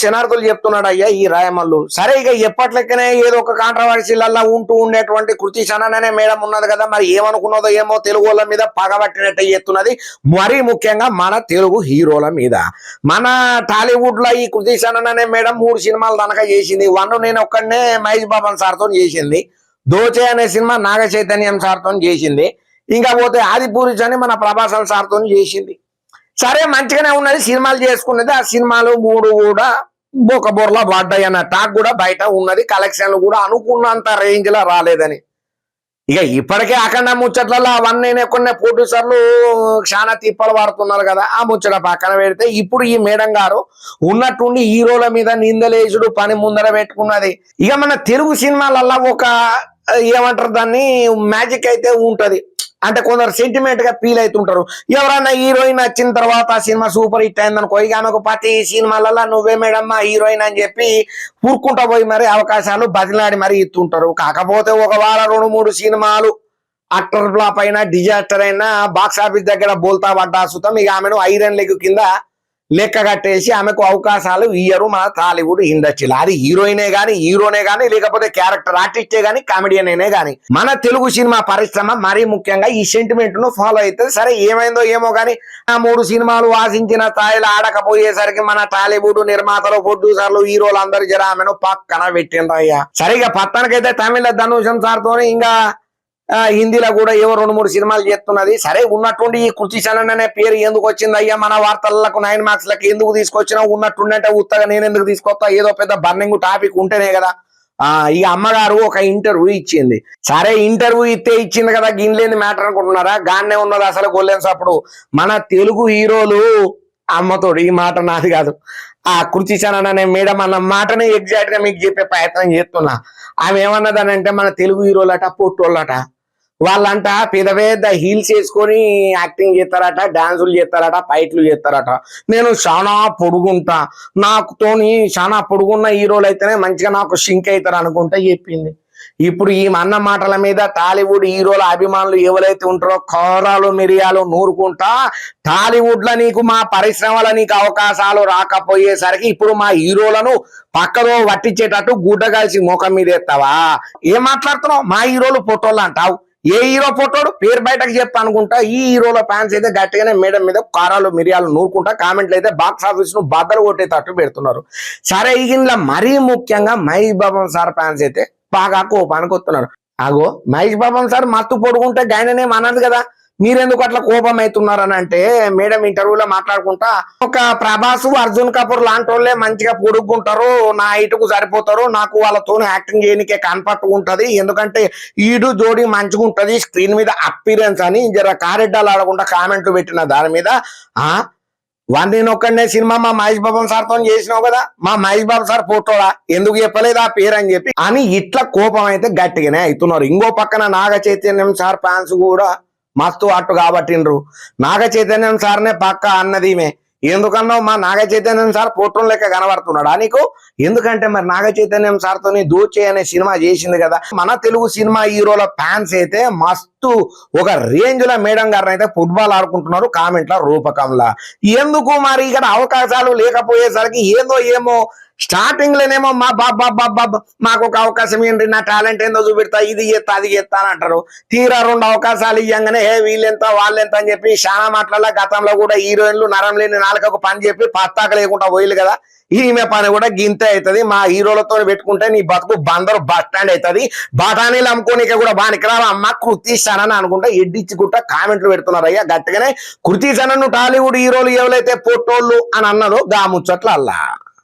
శనార్థులు చెప్తున్నాడు అయ్యా ఈ రాయమల్లు. సరే ఇక ఎప్పట్లెక్కనే ఏదో ఒక కాంట్రవర్సీలల్లా ఉంటూ ఉండేటువంటి కృతి సనన్ అనే మేడం ఉన్నది కదా, మరి ఏమనుకున్నదో ఏమో తెలుగు వాళ్ళ మీద పగబట్టినట్టు చేస్తున్నది, మరీ ముఖ్యంగా మన తెలుగు హీరోల మీద. మన టాలీవుడ్ లో ఈ కృతి సనన్ అనే మేడం 3 సినిమాలు తనక చేసింది. 1 నేను ఒక్కడనే మహేష్ బాబన్ సార్తో చేసింది, దోచే అనే సినిమా నాగ చైతన్యం సార్తో చేసింది, ఇంకా పోతే ఆదిపురుష్ అని మన ప్రభాసన్ సార్తో చేసింది. సరే మంచిగానే ఉన్నది, సినిమాలు చేసుకున్నది. ఆ సినిమాలు 3 కూడా బోకబోర్లా పడ్డాయి అన్న టాక్ కూడా బయట ఉన్నది. కలెక్షన్లు కూడా అనుకున్నంత రేంజ్ లో రాలేదని. ఇక ఇప్పటికే అఖండ ముచ్చట్లలో అవన్నీ కొన్ని ప్రొడ్యూసర్లు చాలా తిప్పలు పడుతున్నారు కదా, ఆ ముచ్చట పక్కన పెడితే ఇప్పుడు ఈ మేడం గారు ఉన్నట్టుండి హీరోల మీద నిందలేసుడు పని ముందర పెట్టుకున్నది. ఇక మన తెలుగు సినిమాలల్లో ఒక ఏమంటారు దాన్ని మ్యాజిక్ అయితే ఉంటది. అంటే కొందరు సెంటిమెంట్ గా ఫీల్ అవుతుంటారు. ఎవరన్నా హీరోయిన్ వచ్చిన తర్వాత ఆ సినిమా సూపర్ హిట్ అయిందనుకో, ఇక ఆమెకు ప్రతి సినిమాలలో నువ్వే మేడమ్మా హీరోయిన్ అని చెప్పి కూరుకుంటా పోయి మరి అవకాశాలు బదిలాడి మరి ఇస్తుంటారు. కాకపోతే ఒక వారం 2-3 సినిమాలు అక్టర్ ఫ్లాప్ అయినా డిజాస్టర్ అయినా బాక్స్ ఆఫీస్ దగ్గర బోల్తా పడ్డా సుతం ఇక ఆమెను ఐరన్ లెగ్ కింద లెక్క కట్టేసి ఆమెకు అవకాశాలు ఇయ్యరు మన టాలీవుడ్ ఇండస్ట్రీలో. అది హీరోయినే గాని, హీరోనే గాని, లేకపోతే క్యారెక్టర్ ఆర్టిస్టే గాని, కామెడియనే గాని, మన తెలుగు సినిమా పరిశ్రమ మరీ ముఖ్యంగా ఈ సెంటిమెంట్ ను ఫాలో అవుతుంది. సరే ఏమైందో ఏమో గాని ఆ 3 సినిమాలు ఆశించిన స్థాయిలో ఆడకపోయేసరికి మన టాలీవుడ్ నిర్మాతలు, ప్రొడ్యూసర్లు, హీరోలు అందరు జర ఆమెను పక్కన పెట్టిండ్రయ్యా. సరిగా పత్తానికైతే తమిళ ధనుషం సార్తో ఇంకా హిందీలో కూడా ఏవో 2-3 సినిమాలు చేస్తున్నది. సరే ఉన్నట్టుండి ఈ కృతి సనన్ అనే పేరు ఎందుకు వచ్చింది అయ్యా మన వార్తలకు 9 మార్క్స్ లకు ఎందుకు తీసుకొచ్చినా, ఉన్నట్టుండంటే ఉత్తగా నేను ఎందుకు తీసుకొస్తా, ఏదో పెద్ద బర్నింగ్ టాపిక్ ఉంటేనే కదా. ఈ అమ్మగారు ఒక ఇంటర్వ్యూ ఇచ్చింది. సరే ఇంటర్వ్యూ ఇచ్చింది కదా, గిన్లేని మ్యాటర్ అనుకుంటున్నారా, గాన్నే ఉన్నది అసలు గొల్లెన్స్. అప్పుడు మన తెలుగు హీరోలు అమ్మతోడు, ఈ మాట నాది కాదు, ఆ కృతి సనన్ అనే మేడం అన్న మాటనే ఎగ్జాక్ట్ గా మీకు చెప్పే ప్రయత్నం చేస్తున్నా. ఆమె ఏమన్నదనంటే మన తెలుగు హీరోలట పొట్టోళ్ళట, వాళ్ళంట పెద్ద పెద్ద హీల్స్ వేసుకొని యాక్టింగ్ చేస్తారట, డాన్సులు చేస్తారట, ఫైట్లు చేస్తారట. నేను చాలా పొడుగుంటా, నాకుతోని చాలా పొడుగున్న హీరోలు అయితేనే మంచిగా నాకు సింక్ అవుతారు అనుకుంటా చెప్పింది. ఇప్పుడు ఈ అన్న మాటల మీద టాలీవుడ్ హీరోల అభిమానులు ఎవరైతే ఉంటారో కారాలు మిరియాలు నూరుకుంటా, టాలీవుడ్ లో నీకు మా పరిశ్రమలో నీకు అవకాశాలు రాకపోయేసరికి ఇప్పుడు మా హీరోలను పక్కదో పట్టించేటట్టు గుడ్డ కలిసి ముఖం మీద ఎత్తావా, ఏం మాట్లాడుతున్నావు, మా హీరోలు ఫోటోలు అంటావు, ఏ హీరో ఫోటోడు పేరు బయటకు చెప్తా అనుకుంటా. ఈ హీరోల ఫ్యాన్స్ అయితే గట్టిగానే మేడం మీద కారాలు మిరియాలు నూరుకుంటా, కామెంట్లు అయితే బాక్స్ ఆఫీస్ ను బద్దలు కొట్టేటట్టు పెడుతున్నారు. సరే ఇలా మరీ ముఖ్యంగా మహేష్ బాబన్ సార్ ఫ్యాన్స్ అయితే బాగా కోపానికి వస్తున్నారు. అగో మహేష్ బాబన్ సార్ మత్తు పొడుగుంటే గాయననేం అన్నది కదా, మీరెందుకు అట్లా కోపం అవుతున్నారని అంటే మేడం ఇంటర్వ్యూలో మాట్లాడుకుంటా, ఒక ప్రభాస్, అర్జున్ కపూర్ లాంటి వాళ్ళే మంచిగా పొడుగుంటారు, నా హైట్కు సరిపోతారు, నాకు వాళ్ళతో యాక్టింగ్ చేయనికే కనపట్టు ఉంటది, ఎందుకంటే ఈడు జోడి మంచిగా ఉంటది స్క్రీన్ మీద అపీరెన్స్ అని జర కారెడ్డాలు ఆడకుండా కామెంట్లు పెట్టిన దాని మీద నేను ఒక్కడనే సినిమా మా మహేష్ బాబన్ సార్తో చేసినావు కదా, మా మహేష్ బాబు సార్ ఫోటోలా ఎందుకు చెప్పలేదు ఆ పేరు అని చెప్పి అని ఇట్లా కోపం అయితే గట్టిగానే అవుతున్నారు. ఇంకో పక్కన నాగ చైతన్యం సార్ ఫ్యాన్స్ కూడా మస్తు అట్టు కాబట్టిండ్రు. నాగ చైతన్యం సార్నే పక్క అన్నదిమే, ఎందుకన్నావు మా నాగ చైతన్యం సార్ ఫోటో లెక్క కనబడుతున్నాడా నీకు, ఎందుకంటే మరి నాగ చైతన్యం సార్తో దోచే అనే సినిమా చేసింది కదా. మన తెలుగు సినిమా హీరోల ఫ్యాన్స్ అయితే మస్తు ఒక రేంజ్ లో మేడం గారిని అయితే ఫుట్బాల్ ఆడుకుంటున్నారు కామెంట్ల రూపకంలా. ఎందుకు మరి ఇక్కడ అవకాశాలు లేకపోయేసరికి ఏమో స్టార్టింగ్ లోనేమో మా బాబా మాకు ఒక అవకాశం ఏంటి, నా టాలెంట్ ఏందో చూపెడతా, ఇది చేస్తా అది చేస్తా అని అంటారు. తీరా 2 అవకాశాలు ఇవ్వగానే వీళ్ళెంత వాళ్ళెంత అని చెప్పి చాలా మాటల గతంలో కూడా హీరోయిన్లు నరం లేని నాలుకకు పని చెప్పి పత్తాక లేకుండా పోయిలు కదా. ఈమె పని కూడా గింతే అవుతుంది, మా హీరోలతో పెట్టుకుంటే నీ బతుకు బందరు బస్ స్టాండ్ అవుతుంది, బఠానీలు అమ్ముకోనిక కూడా బానికి రావు అమ్మ కృతి సనన్ అనుకుంటా ఎడ్డిచ్చుకుంటా కామెంట్లు పెడుతున్నారు. అయ్యా గట్టిగానే కృతి సనన్ టాలీవుడ్ హీరోలు ఎవరైతే పొట్టోళ్ళు అని అన్నదో గా ముచ్చట్ల అల్లా.